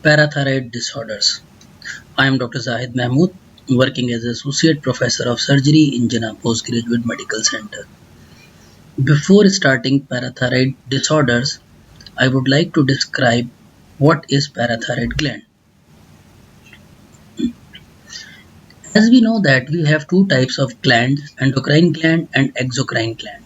Parathyroid disorders. I am Dr. Zahid Mahmood, working as Associate Professor of Surgery in Jinnah Postgraduate Medical Center. Before starting parathyroid disorders, I would like to describe what is parathyroid gland. As we know that we have two types of glands, endocrine gland and exocrine gland.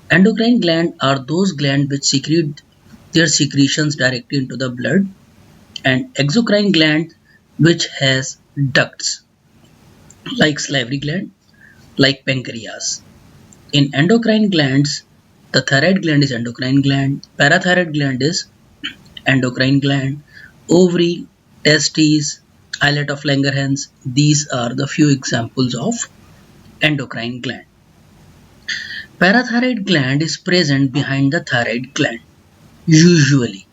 Endocrine gland are those glands which secrete their secretions directly into the blood, and exocrine gland which has ducts like salivary gland, like pancreas. In endocrine glands, the thyroid gland is endocrine gland, parathyroid gland is endocrine gland, ovary, testes, islet of Langerhans. These are the few examples of endocrine gland. Parathyroid gland is present behind the thyroid gland. Usually,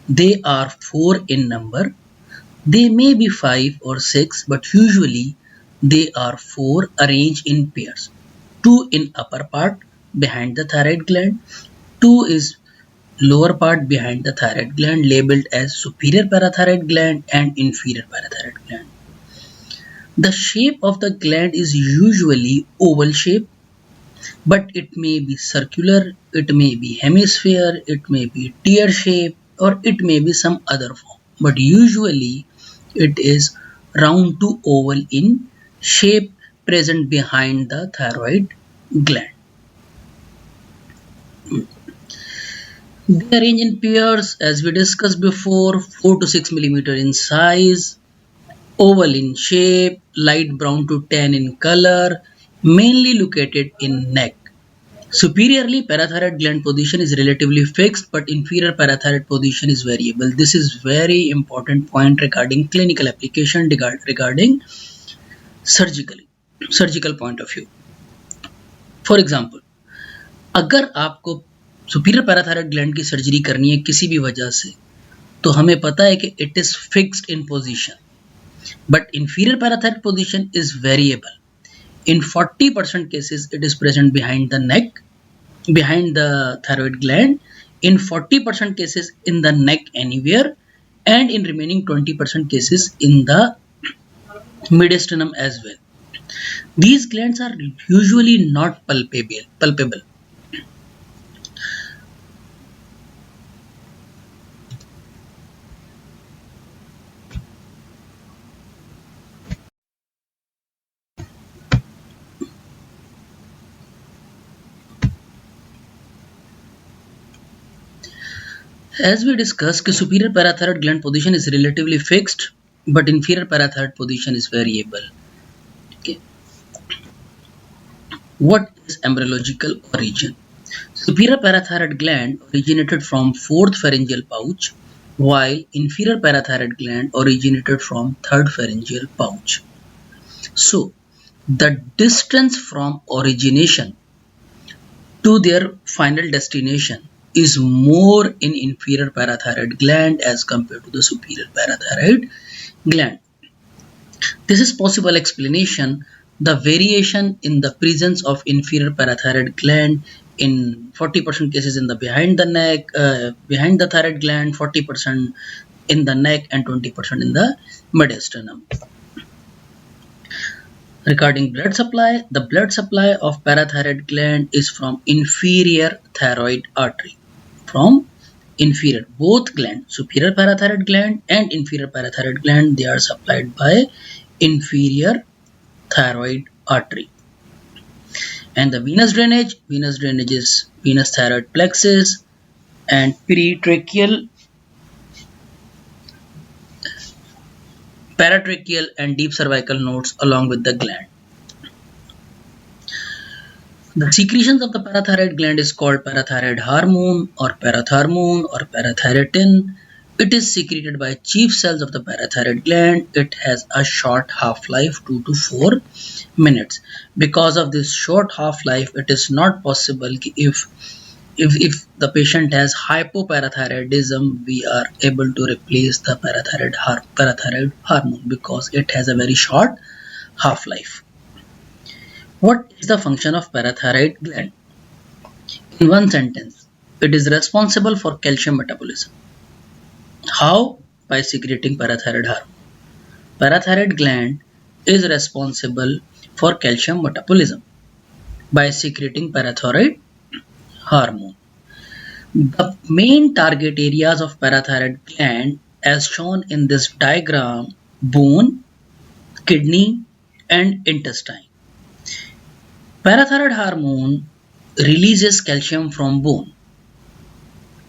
they are 4 in number. They may be 5 or 6, but usually they are 4 arranged in pairs. 2 in upper part behind the thyroid gland, 2 is lower part behind the thyroid gland, labeled as superior parathyroid gland and inferior parathyroid gland. The shape of the gland is usually oval shape, but it may be circular, it may be hemisphere, it may be tear shape, or it may be some other form, but usually it is round to oval in shape, present behind the thyroid gland. They arrange in pairs, as we discussed before, 4 to 6 millimeter in size, oval in shape, light brown to tan in color, mainly located in neck. Superiorly, parathyroid gland position is relatively fixed, but inferior parathyroid position is variable. This is very important point regarding clinical application, regarding surgical point of view. For example, अगर आपको superior parathyroid gland की surgery करनी है किसी भी वजह से, तो हमें पता है कि it is fixed in position, but inferior parathyroid position is variable. In 40% cases, it is present behind the neck, behind the thyroid gland. In 40% cases, in the neck anywhere, and in remaining 20% cases, in the mediastinum as well. These glands are usually not palpable. As we discussed, superior parathyroid gland position is relatively fixed, but inferior parathyroid position is variable. Okay. What is embryological origin? Superior parathyroid gland originated from 4th pharyngeal pouch, while inferior parathyroid gland originated from 3rd pharyngeal pouch. So, the distance from origination to their final destination is more in inferior parathyroid gland as compared to the superior parathyroid gland. This is possible explanation. The variation in the presence of inferior parathyroid gland in 40% cases in the behind the neck, behind the thyroid gland, 40% in the neck, and 20% in the mediastinum. Regarding blood supply, the blood supply of parathyroid gland is from inferior thyroid artery. From inferior, both gland, superior parathyroid gland and inferior parathyroid gland, they are supplied by inferior thyroid artery. And the venous drainage is venous thyroid plexus and paratracheal and deep cervical nodes along with the gland. The secretions of the parathyroid gland is called parathyroid hormone or parathormone or parathyrotin. It is secreted by chief cells of the parathyroid gland. It has a short half-life, 2 to 4 minutes. Because of this short half-life, it is not possible if the patient has hypoparathyroidism, we are able to replace the parathyroid hormone because it has a very short half-life. What is the function of parathyroid gland? In one sentence, it is responsible for calcium metabolism. How? by secreting parathyroid hormone. Parathyroid gland is responsible for calcium metabolism by secreting parathyroid hormone. The main target areas of parathyroid gland as shown in this diagram: bone, kidney and intestine. Parathyroid hormone releases calcium from bone.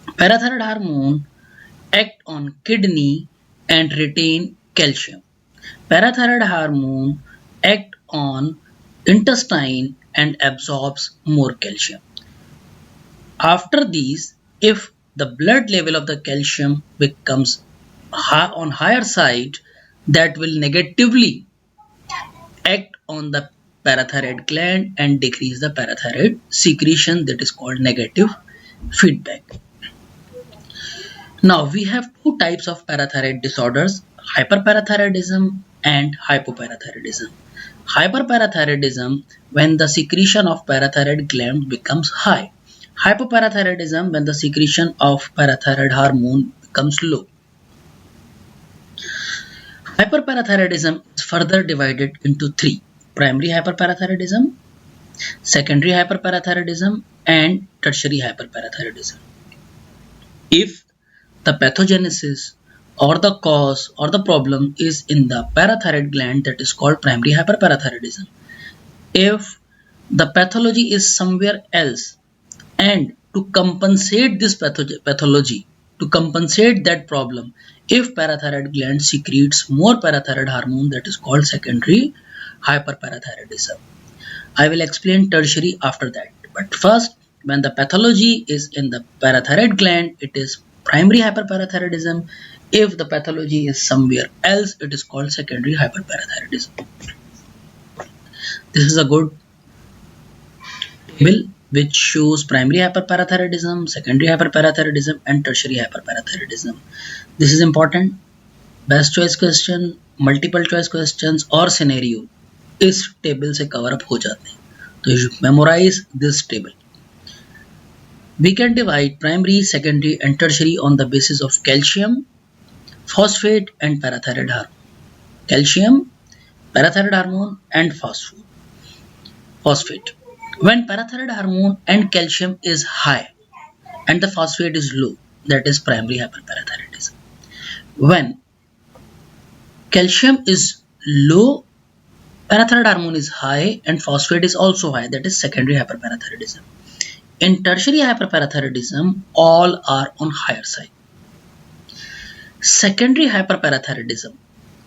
Parathyroid hormone act on kidney and retain calcium. Parathyroid hormone act on intestine and absorbs more calcium. After these, if the blood level of the calcium becomes on higher side, that will negatively act on the parathyroid gland and decrease the parathyroid secretion, that is called negative feedback. Now we have two types of parathyroid disorders: hyperparathyroidism and hypoparathyroidism. Hyperparathyroidism, when the secretion of parathyroid gland becomes high. Hypoparathyroidism, when the secretion of parathyroid hormone becomes low. Hyperparathyroidism is further divided into three: primary hyperparathyroidism, secondary hyperparathyroidism and tertiary hyperparathyroidism. If the pathogenesis or the cause or the problem is in the parathyroid gland, that is called primary hyperparathyroidism. If the pathology is somewhere else, and to compensate this pathology, to compensate that problem, if parathyroid gland secretes more parathyroid hormone, that is called secondary hyperparathyroidism. I will explain tertiary after that. But first, when the pathology is in the parathyroid gland, it is primary hyperparathyroidism. If the pathology is somewhere else, it is called secondary hyperparathyroidism. This is a good table which shows primary hyperparathyroidism, secondary hyperparathyroidism and tertiary hyperparathyroidism. This is important. Best choice question, multiple choice questions और scenario इस table से cover up हो जाते हैं, तो you should memorize this table. We can divide primary, secondary and tertiary on the basis of calcium, phosphate and parathyroid hormone. Calcium, parathyroid hormone and phosphate. When parathyroid hormone and calcium is high and the phosphate is low, that is primary hyperparathyroidism. When calcium is low, parathyroid hormone is high and phosphate is also high, that is secondary hyperparathyroidism. In tertiary hyperparathyroidism, all are on higher side. Secondary hyperparathyroidism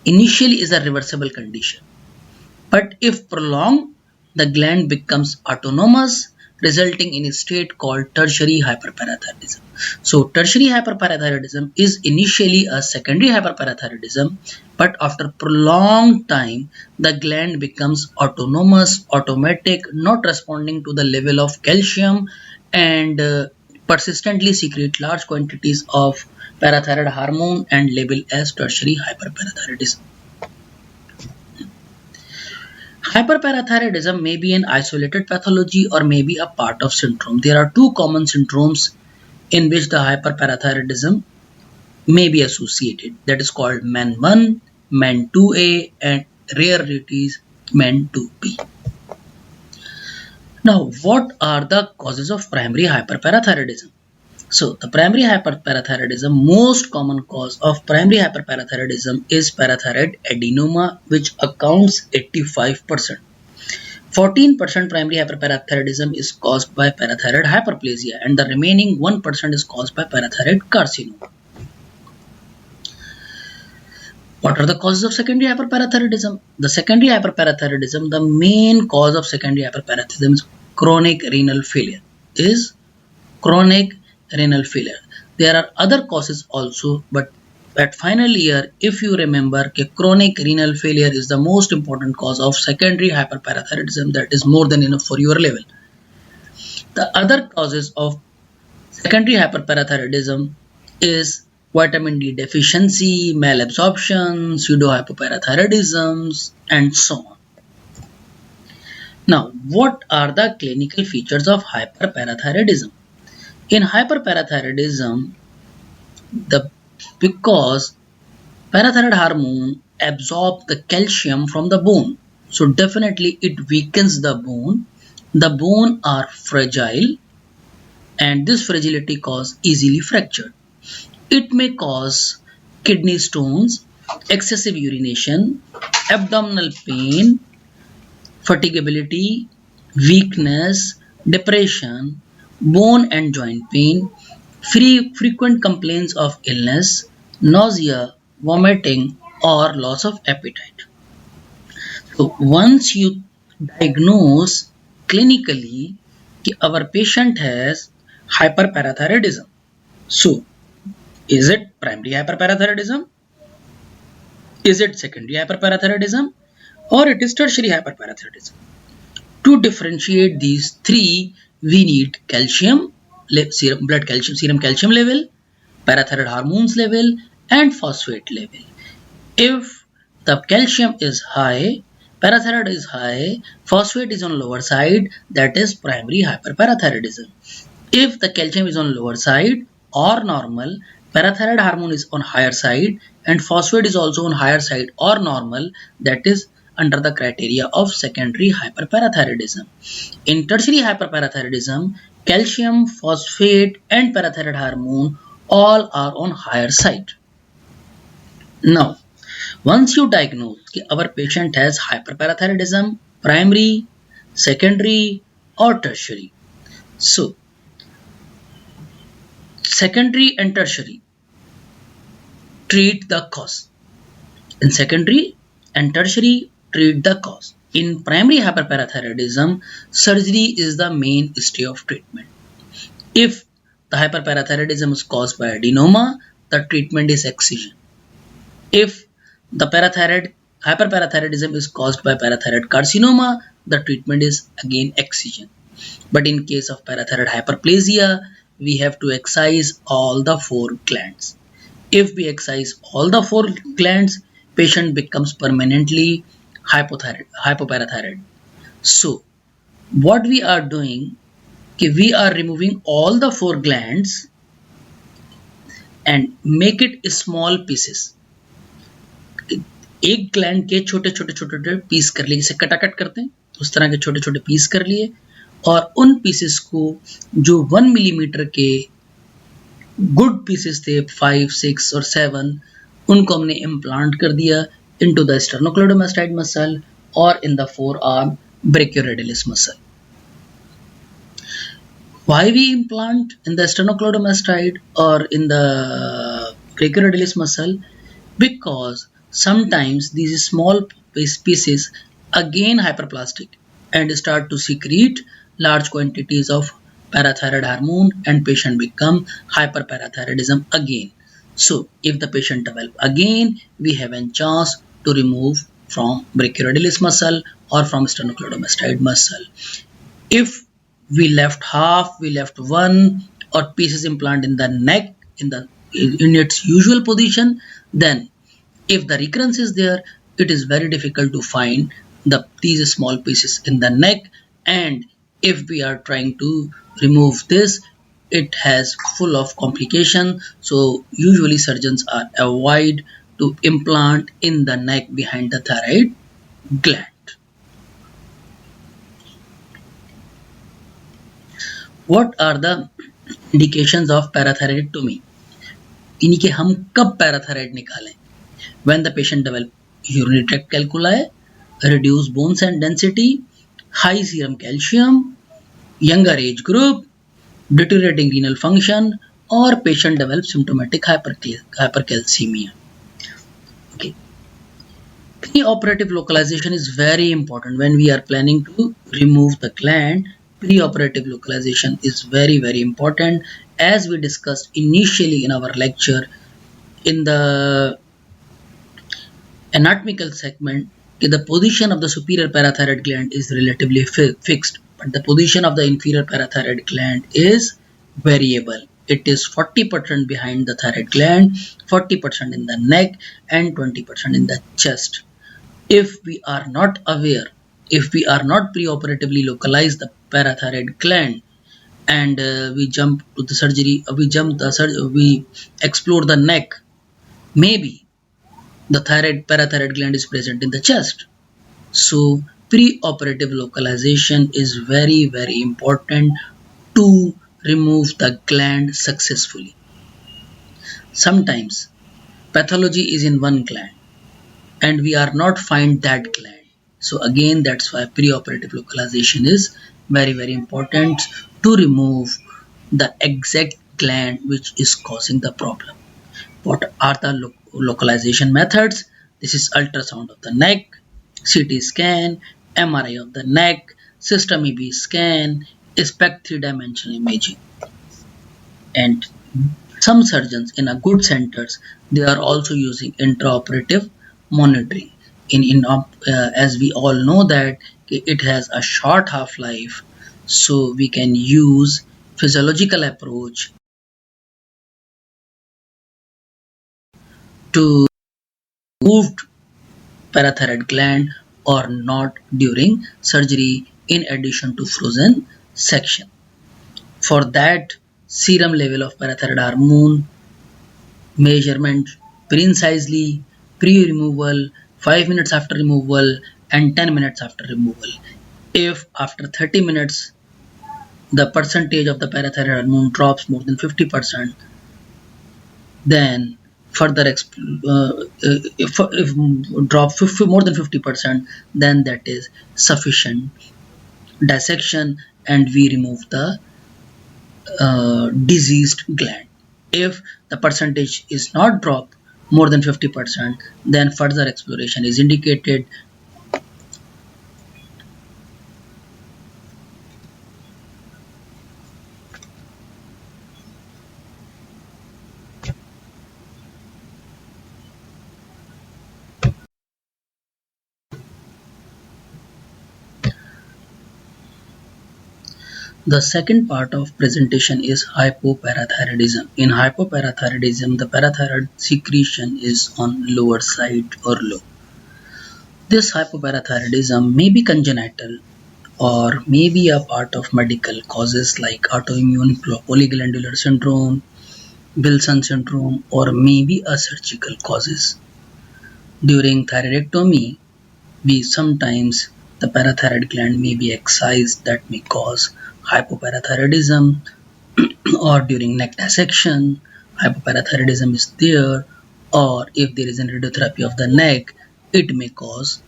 initially is a reversible condition, but if prolonged, the gland becomes autonomous, resulting in a state called tertiary hyperparathyroidism. So tertiary hyperparathyroidism is initially a secondary hyperparathyroidism, but after prolonged time, the gland becomes autonomous, automatic, not responding to the level of calcium and persistently secrete large quantities of parathyroid hormone and labeled as tertiary hyperparathyroidism. Hyperparathyroidism may be an isolated pathology or may be a part of syndrome. There are two common syndromes in which the hyperparathyroidism may be associated. That is called MAN1, MAN2A and rarities MAN2B. Now, what are the causes of primary hyperparathyroidism? So, the primary hyperparathyroidism, most common cause of primary hyperparathyroidism is parathyroid adenoma, which accounts 85%. 14% primary hyperparathyroidism is caused by parathyroid hyperplasia and the remaining 1% is caused by parathyroid carcinoma. What are the causes of secondary hyperparathyroidism? The secondary hyperparathyroidism, the main cause of secondary hyperparathyroidism is chronic renal failure. There are other causes also, but at final year, if you remember, chronic renal failure is the most important cause of secondary hyperparathyroidism. That is more than enough for your level. The other causes of secondary hyperparathyroidism is vitamin D deficiency, malabsorption, pseudohypoparathyroidism, and so on. Now, what are the clinical features of hyperparathyroidism? In hyperparathyroidism, because Parathyroid hormone absorbs the calcium from the bone. So definitely it weakens the bone. The bone are fragile and this fragility cause easily fractured. It may cause kidney stones, excessive urination, abdominal pain, fatigability, weakness, depression, bone and joint pain, frequent complaints of illness, nausea, vomiting, or loss of appetite. So once you diagnose clinically that our patient has hyperparathyroidism, so is it primary hyperparathyroidism? Is it secondary hyperparathyroidism? Or it is tertiary hyperparathyroidism? To differentiate these three, we need calcium, blood calcium, serum calcium level, parathyroid hormones level, and phosphate level. If the calcium is high, parathyroid is high, phosphate is on lower side, that is primary hyperparathyroidism. If the calcium is on lower side or normal, parathyroid hormone is on higher side and phosphate is also on higher side or normal, that is under the criteria of secondary hyperparathyroidism. In tertiary hyperparathyroidism, calcium, phosphate and parathyroid hormone all are on higher side. Now, once you diagnose that our patient has hyperparathyroidism, primary, secondary or tertiary. So, secondary and tertiary, treat the cause. In secondary and tertiary, treat the cause. In primary hyperparathyroidism, surgery is the mainstay of treatment. If the hyperparathyroidism is caused by adenoma, the treatment is excision. If the hyperparathyroidism is caused by parathyroid carcinoma, the treatment is again excision. But in case of parathyroid hyperplasia, we have to excise all the 4 glands. If we excise all the 4 glands, patient becomes permanently hypoparathyroid. So, what we are doing, we are removing all the 4 glands and make it small pieces. एक gland के छोटे छोटे छोटे piece कर लिए, जिसे कटाकट करते हैं उस तरह के छोटे छोटे पीस कर लिए और उन पीसेस को जो 1 मिलीमीटर के गुड पीसेस थे 5, 6 और 7, उनको हमने इम्प्लांट कर दिया into the sternocleidomastoid muscle or in the forearm brachioradialis muscle. Why we implant in the sternocleidomastoid or in the brachioradialis muscle? Because sometimes these small pieces again hyperplastic and start to secrete large quantities of parathyroid hormone and patient become hyperparathyroidism again. So if the patient develop again, we have a chance to remove from brachioradialis muscle or from sternocleidomastoid muscle. If we left half, we left 1 or pieces implant in the neck in its usual position, then if the recurrence is there, it is very difficult to find these small pieces in the neck, and if we are trying to remove this, it has full of complication. So usually surgeons are avoid to implant in the neck behind the thyroid gland. What are the indications of parathyroidectomy? इन्हीं के हम कब parathyroid निकालें? When the patient develop urinary tract calculi, reduced bones and density, high serum calcium, younger age group, deteriorating renal function, or patient develops symptomatic hypercalcemia. Okay. Preoperative localization is very important when we are planning to remove the gland. Preoperative localization is very important, as we discussed initially in our lecture in the anatomical segment. The position of the superior parathyroid gland is relatively fixed, but the position of the inferior parathyroid gland is variable. It is 40% behind the thyroid gland, 40% in the neck, and 20% in the chest. If we are not aware, if we are not preoperatively localize the parathyroid gland and we jump to the surgery, we explore the neck, maybe The thyroid parathyroid gland is present in the chest. So preoperative localization is very important to remove the gland successfully. Sometimes pathology is in one gland and we are not find that gland. So again, that's why preoperative localization is very important to remove the exact gland which is causing the problem. What are the localization methods? This is ultrasound of the neck, CT scan, MRI of the neck, system EB scan, SPECT 3-dimensional imaging. And some surgeons in a good centers, they are also using intraoperative monitoring. As we all know that it has a short half-life, so we can use physiological approach to remove parathyroid gland or not during surgery in addition to frozen section. For that, serum level of parathyroid hormone measurement precisely pre-removal, 5 minutes after removal and 10 minutes after removal. If after 30 minutes the percentage of the parathyroid hormone drops more than 50%, then further if drop 50, more than 50%, then that is sufficient dissection and we remove the diseased gland. If the percentage is not dropped more than 50%, then further exploration is indicated. The second part of presentation is hypoparathyroidism. In hypoparathyroidism, the parathyroid secretion is on lower side or low. This hypoparathyroidism may be congenital or may be a part of medical causes like autoimmune polyglandular syndrome, Wilson syndrome, or maybe a surgical causes. During thyroidectomy, we sometimes the parathyroid gland may be excised, that may cause hypoparathyroidism, or during neck dissection hypoparathyroidism is there, or if there is a radiotherapy of the neck, it may cause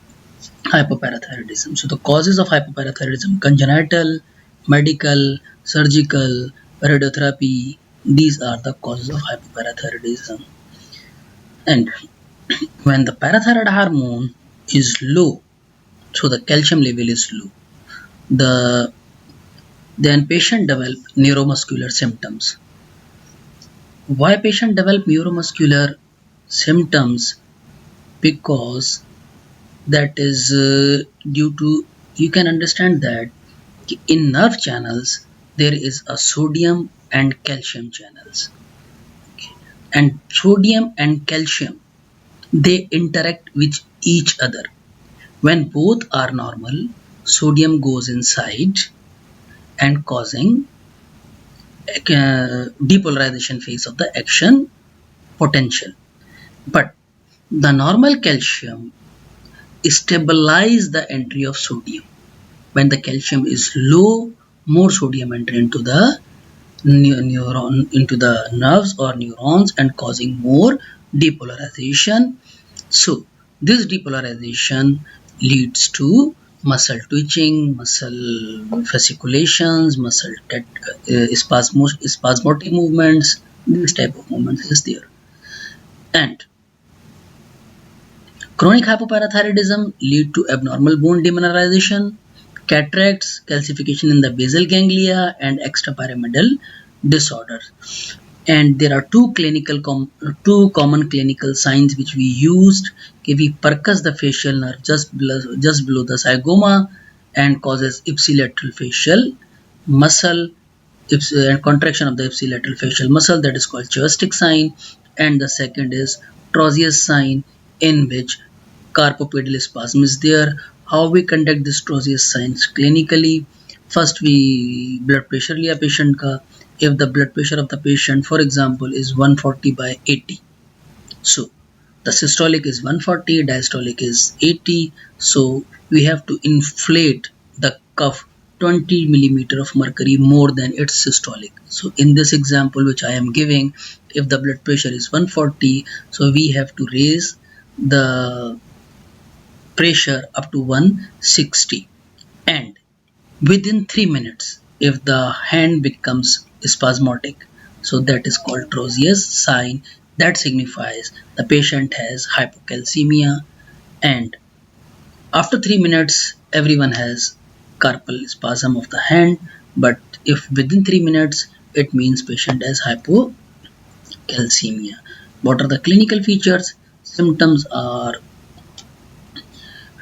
hypoparathyroidism. So the causes of hypoparathyroidism: congenital, medical, surgical, radiotherapy. These are the causes of hypoparathyroidism. And when the parathyroid hormone is low, so the calcium level is low, then patient develop neuromuscular symptoms. Why patient develop neuromuscular symptoms? Because that is due to, you can understand that in nerve channels there is a sodium and calcium channels, and sodium and calcium, they interact with each other. When both are normal, sodium goes inside and causing depolarization phase of the action potential. But the normal calcium stabilize the entry of sodium. When the calcium is low, more sodium enter into the into the nerves or neurons and causing more depolarization. So this depolarization leads to muscle twitching, muscle fasciculations, muscle spasmodic movements. This type of movements is there. And chronic hypoparathyroidism lead to abnormal bone demineralization, cataracts, calcification in the basal ganglia, and extrapyramidal disorders. And there are two common clinical signs which we used. Okay, we percuss the facial nerve just below the zygoma and causes ipsilateral facial muscle and contraction of the ipsilateral facial muscle, that is called Chvostek sign. And the second is Trozius sign, in which carpopedal spasm is there. How we conduct this Trozius signs clinically? First, we blood pressure लिया patient का. If the blood pressure of the patient, for example, is 140/80, so The systolic is 140, diastolic is 80. So we have to inflate the cuff 20 millimeter of mercury more than its systolic. So in this example which I am giving, if the blood pressure is 140, so we have to raise the pressure up to 160, and within 3 minutes if the hand becomes spasmodic, so that is called Trozius sign. That signifies the patient has hypocalcemia, and after 3 minutes everyone has carpal spasm of the hand, but if within 3 minutes it means patient has hypocalcemia. What are the clinical features? Symptoms are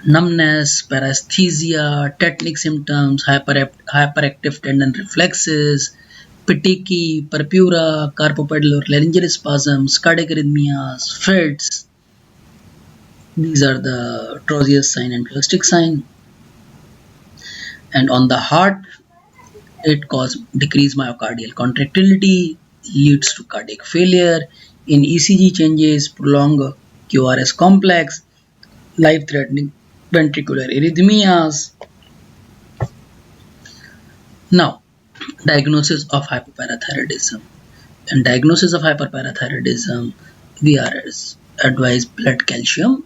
numbness, paresthesia, tetanic symptoms, hyperactive tendon reflexes, petechiae, purpura, carpopedal or laryngeal spasms, cardiac arrhythmias, fits. These are the Trozius sign and Plastic sign. And on the heart, it causes decreased myocardial contractility, leads to cardiac failure. In ECG changes, prolonged QRS complex, life-threatening ventricular arrhythmias. Now, diagnosis of hypoparathyroidism. In diagnosis of hyperparathyroidism, we are advised blood calcium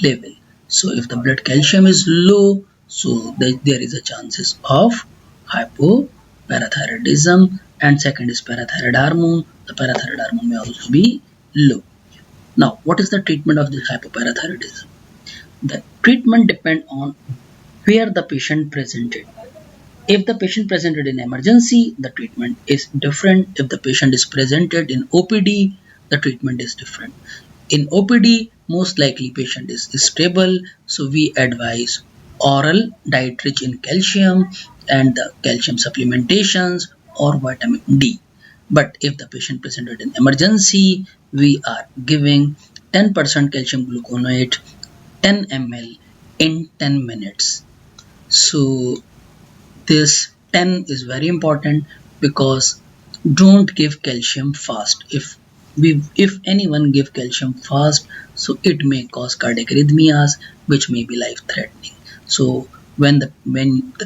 level. So if the blood calcium is low, so there is a chances of hypoparathyroidism. And second is parathyroid hormone. The parathyroid hormone may also be low. Now, what is the treatment of this hypoparathyroidism? The treatment depends on where the patient presented. If the patient presented in emergency, the treatment is different. If the patient is presented in OPD, the treatment is different. In OPD, most likely patient is stable, so we advise oral diet rich in calcium and the calcium supplementations or vitamin D. But if the patient presented in emergency, we are giving 10% calcium gluconate 10 ml in 10 minutes. So this 10 is very important because don't give calcium fast. If anyone give calcium fast, so it may cause cardiac arrhythmias which may be life threatening. So when the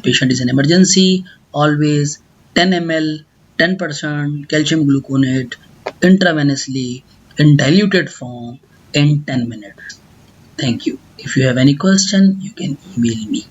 patient is in emergency, always 10 ml 10% calcium gluconate intravenously in diluted form in 10 minutes. Thank you. If you have any question, you can email me.